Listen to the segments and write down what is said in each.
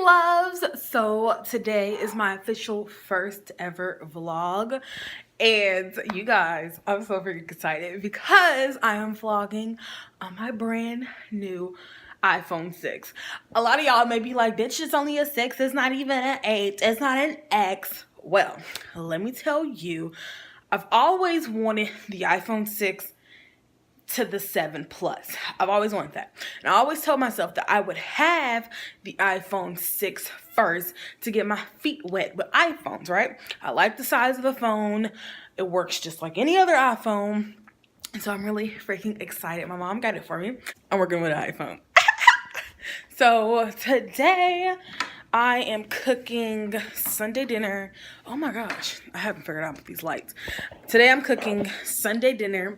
loves. So today is my official first ever vlog, and you guys, I'm so freaking excited because I am vlogging on my brand new iPhone 6. A lot of y'all may be like, bitch, it's only a 6, it's not even an 8, it's not an X. Well, let me tell you, I've always wanted the iPhone 6 to the 7 Plus. I've always wanted that. And I always told myself that I would have the iPhone 6 first to get my feet wet with iPhones, right? I like the size of the phone. It works just like any other iPhone. So I'm really freaking excited. My mom got it for me. I'm working with an iPhone. So today I am cooking Sunday dinner. Oh my gosh, I haven't figured out these lights. Today I'm cooking Sunday dinner.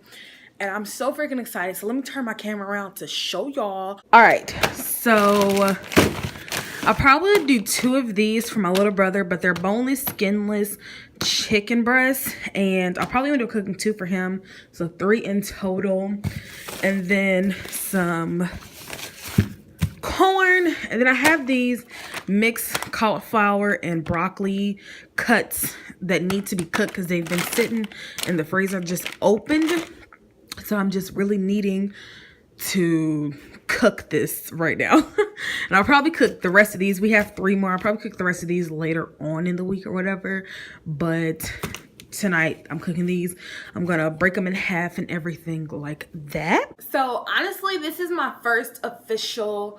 And I'm so freaking excited. So let me turn my camera around to show y'all. All right, so I'll probably do 2 of these for my little brother, but they're boneless, skinless chicken breasts. And I'll probably end up cooking 2 for him. So 3 in total. And then some corn. And then I have these mixed cauliflower and broccoli cuts that need to be cooked because they've been sitting in the freezer just opened. So I'm just really needing to cook this right now. And I'll probably cook the rest of these. We have 3 more. I'll probably cook the rest of these later on in the week or whatever. But tonight I'm cooking these. I'm going to break them in half and everything like that. So honestly, this is my first official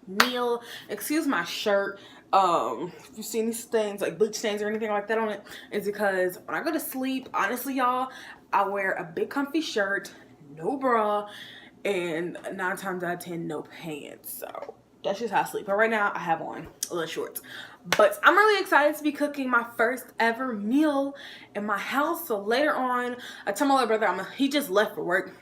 meal. Excuse my shirt. If you see any stains, like bleach stains or anything like that on it, is because when I go to sleep, honestly y'all, I wear a big comfy shirt, no bra, and 9 times out of 10 no pants. So that's just how I sleep. But right now I have on a little shorts. But I'm really excited to be cooking my first ever meal in my house. So later on, I told my little brother, he just left for work.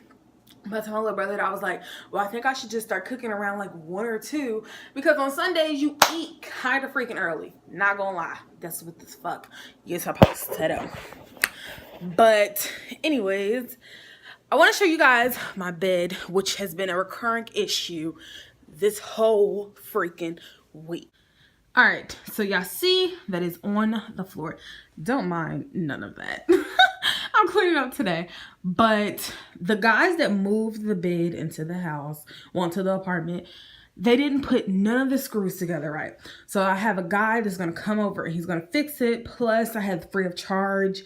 But I told my little brother that I was like, well, I think I should just start cooking around like 1 or 2. Because on Sundays, you eat kind of freaking early. Not gonna lie. That's what this fuck you're supposed to do. But anyways, I want to show you guys my bed, which has been a recurring issue this whole freaking week. All right, so y'all see that is on the floor. Don't mind none of that. I'm cleaning up today. But the guys that moved the bed into the house, well, into the apartment, they didn't put none of the screws together right. So I have a guy that's going to come over and he's going to fix it. Plus, I had free of charge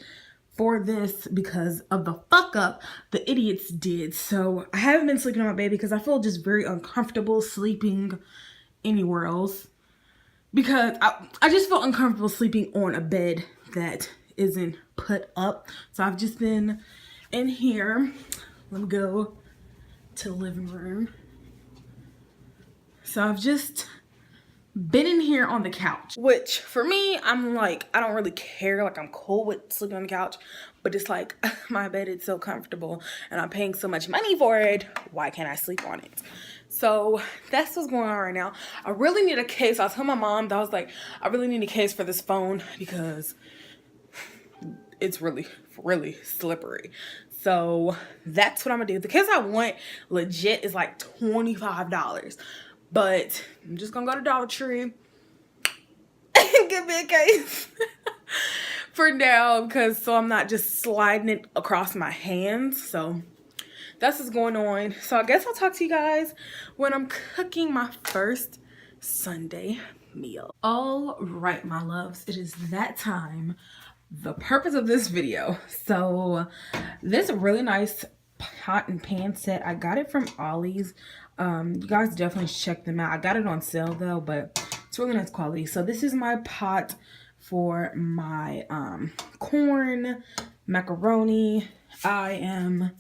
for this because of the fuck up the idiots did. So I haven't been sleeping on my bed because I feel just very uncomfortable sleeping anywhere else. Because I just feel uncomfortable sleeping on a bed that isn't put up. So I've just been in here. Let me go to the living room. So I've just been in here on the couch, which for me, I'm like, I don't really care. Like, I'm cool with sleeping on the couch, but it's like, my bed is so comfortable and I'm paying so much money for it. Why can't I sleep on it? So that's what's going on right now. I really need a case. I told my mom that I was like, I really need a case for this phone because it's really, really slippery. So that's what I'm gonna do. The case I want legit is like $25. But I'm just gonna go to Dollar Tree and get me a case for now, because so I'm not just sliding it across my hands. So that's what's going on. So I guess I'll talk to you guys when I'm cooking my first Sunday meal. All right, my loves, it is that time. The purpose of this video. So this really nice pot and pan set, I got it from Ollie's. You guys definitely check them out. I got it on sale though, but it's really nice quality. So this is my pot for my corn, macaroni. I am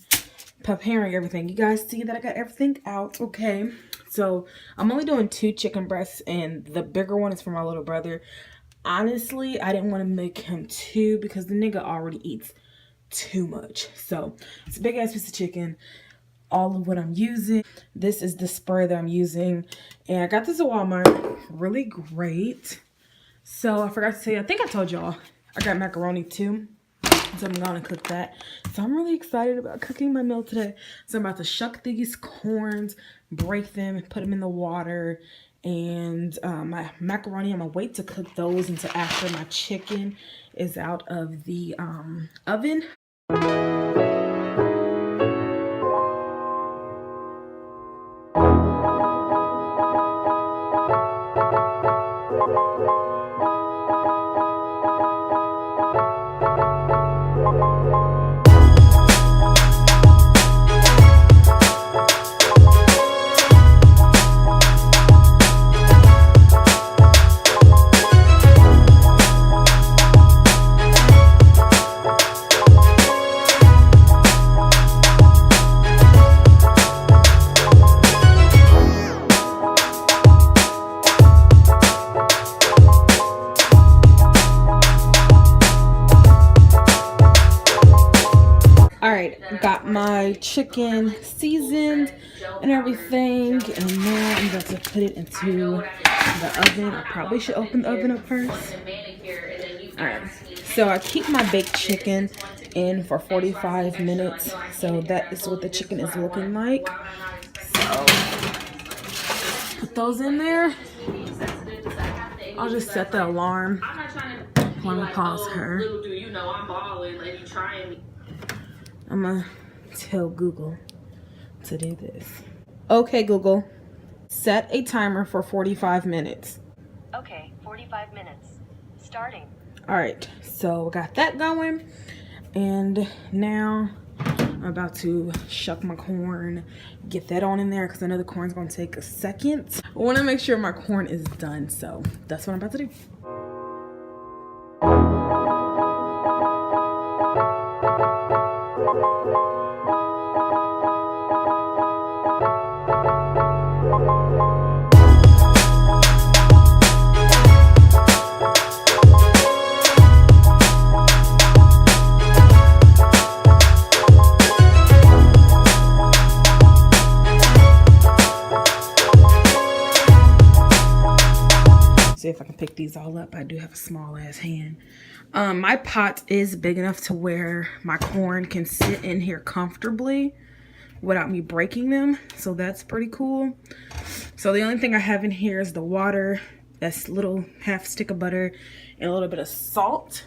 preparing everything. You guys see that I got everything out. Okay, so I'm only doing 2 chicken breasts and the bigger one is for my little brother. Honestly, I didn't want to make him 2 because the nigga already eats too much. So it's a big ass piece of chicken. All of what I'm using, this is the spray that I'm using, and I got this at Walmart. Really great. So I forgot to say, I think I told y'all I got macaroni too, so I'm gonna cook that. So I'm really excited about cooking my meal today. So I'm about to shuck these corns, break them, put them in the water, and my macaroni. I'm gonna wait to cook those until after my chicken is out of the oven. Got my chicken seasoned and everything, and now I'm about to put it into the oven. I probably should open the oven up first. Alright, so I keep my baked chicken in for 45 minutes, so that is what the chicken is looking like. So put those in there. I'll just set the alarm. Let me pause her. I'm gonna tell Google to do this. Okay, Google, set a timer for 45 minutes. Okay, 45 minutes. Starting. All right, so got that going. And now I'm about to shuck my corn, get that on in there because I know the corn's gonna take a second. I wanna make sure my corn is done, so that's what I'm about to do. See if I can pick these all up. I do have a small ass hand. My pot is big enough to where my corn can sit in here comfortably without me breaking them, so that's pretty cool. So the only thing I have in here is the water, that's little half stick of butter, and a little bit of salt.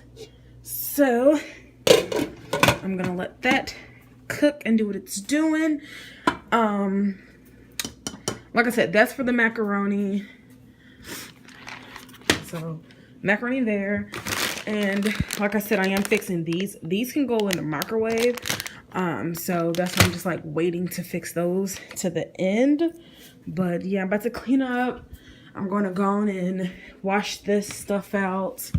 So I'm gonna let that cook and do what it's doing. Like I said, that's for the macaroni. So macaroni there, and like I said, I am fixing these. These can go in the microwave, so that's why I'm just like waiting to fix those to the end. But yeah, I'm about to clean up. I'm gonna go on and wash this stuff out,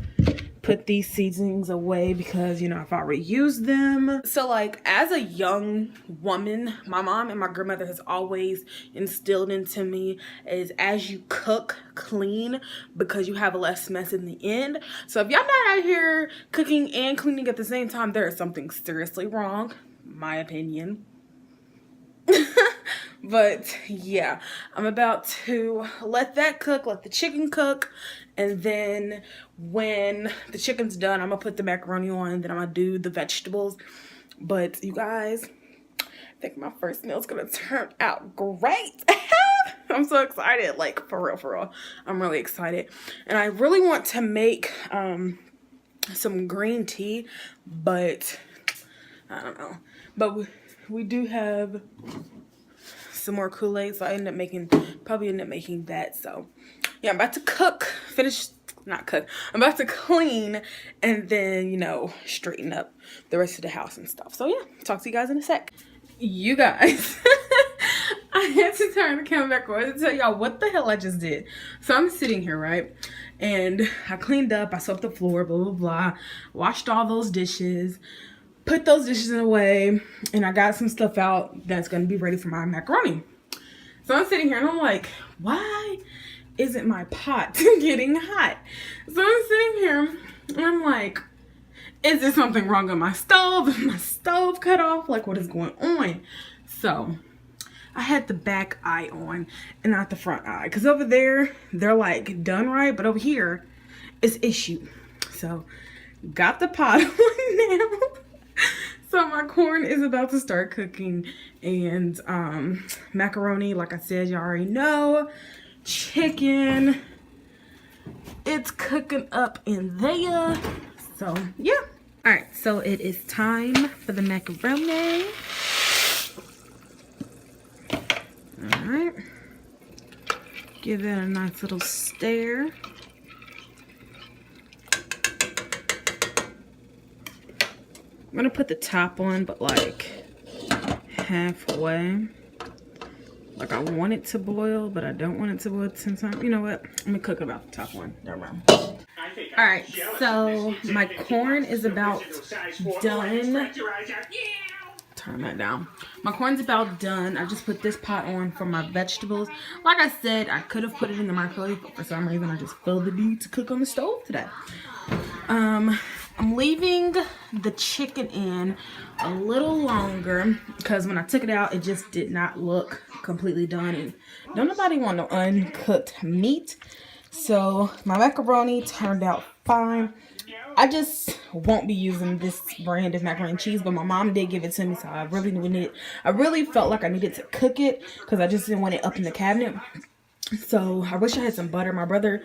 put these seasonings away because, you know, I've already used them. So like as a young woman, my mom and my grandmother has always instilled into me is as you cook, clean, because you have less mess in the end. So if y'all not out here cooking and cleaning at the same time, there is something seriously wrong, my opinion. But yeah, I'm about to let that cook, let the chicken cook, and then when the chicken's done, I'm gonna put the macaroni on, and then I'm gonna do the vegetables. But you guys, I think my first meal is gonna turn out great. I'm so excited, like for real. I'm really excited, and I really want to make some green tea, but I don't know. But we do have some more Kool-Aid, so I probably end up making that. So yeah, I'm about to I'm about to clean and then, you know, straighten up the rest of the house and stuff. So yeah, talk to you guys in a sec. You guys, I had to turn the camera back on to tell y'all what the hell I just did. So I'm sitting here, right, and I cleaned up, I swept the floor, blah blah blah, washed all those dishes, put those dishes away, and I got some stuff out that's gonna be ready for my macaroni. So I'm sitting here and I'm like, why isn't my pot getting hot? So I'm sitting here and I'm like, is there something wrong on my stove? Is my stove cut off? Like, what is going on? So I had the back eye on and not the front eye, because over there they're like done right, but over here it's issue. So got the pot on now. So my corn is about to start cooking, and macaroni, like I said, you already know, chicken. It's cooking up in there. So, yeah. All right, so it is time for the macaroni. All right. Give that a nice little stir. I'm gonna put the top on, but like halfway. Like I want it to boil, but I don't want it to boil at the same time. You know what? I'm gonna cook about the top one. Never mind. All right, so my corn is about done. Turn that down. My corn's about done. I just put this pot on for my vegetables. Like I said, I could have put it in the microwave, but for some reason I just felt the need to cook on the stove today. I'm leaving the chicken in a little longer because when I took it out, it just did not look completely done. And don't nobody want no uncooked meat. So my macaroni turned out fine. I just won't be using this brand of macaroni and cheese, but my mom did give it to me, so I really felt like I needed to cook it because I just didn't want it up in the cabinet. So I wish I had some butter. My brother,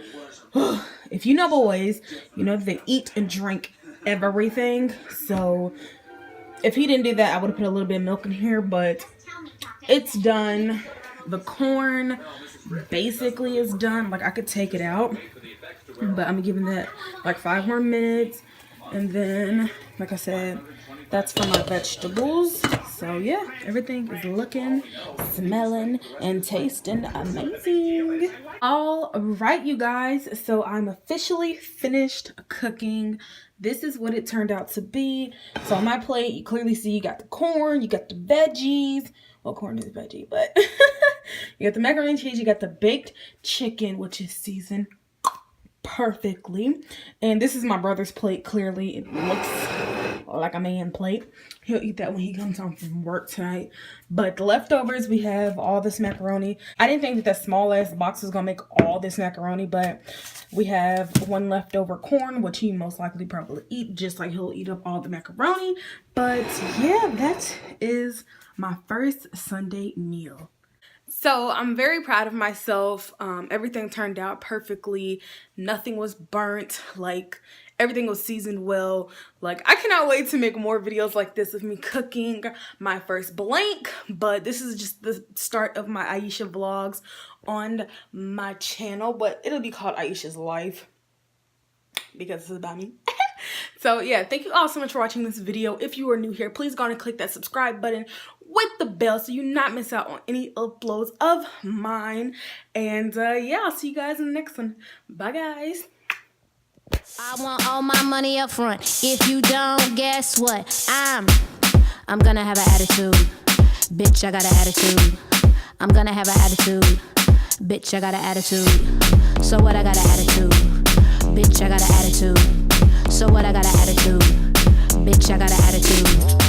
if you know boys, you know they eat and drink everything. So if he didn't do that, I would have put a little bit of milk in here, but it's done. The corn basically is done. Like I could take it out, but I'm giving that like 5 more minutes. And then, like I said, that's for my vegetables. So yeah, everything is looking, smelling, and tasting amazing. All right, you guys, so I'm officially finished cooking. This is what it turned out to be. So on my plate, you clearly see you got the corn, you got the veggies. Well, corn is veggie, but you got the macaroni and cheese, you got the baked chicken, which is seasoned perfectly. And this is my brother's plate. Clearly it looks like a man plate. He'll eat that when he comes home from work tonight. But the leftovers, we have all this macaroni. I didn't think that small ass box was gonna make all this macaroni, but we have one leftover corn, which he most likely probably eat, just like he'll eat up all the macaroni. But yeah, that is my first Sunday meal. So I'm very proud of myself. Everything turned out perfectly. Nothing was burnt. Like everything was seasoned well. Like I cannot wait to make more videos like this of me cooking my first blank. But this is just the start of my Aisha vlogs on my channel. But it'll be called Aisha's Life because it's about me. So yeah, thank you all so much for watching this video. If you are new here, please go and click that subscribe button with the bell so you not miss out on any uploads of mine. And yeah, I'll see you guys in the next one. Bye guys. I want all my money up front. If you don't, guess what? I'm gonna have an attitude. Bitch, I got an attitude. I'm gonna have an attitude. Bitch, I got an attitude. So what, I got an attitude. Bitch, I got an attitude. So what, I got an attitude. Bitch, I got an attitude.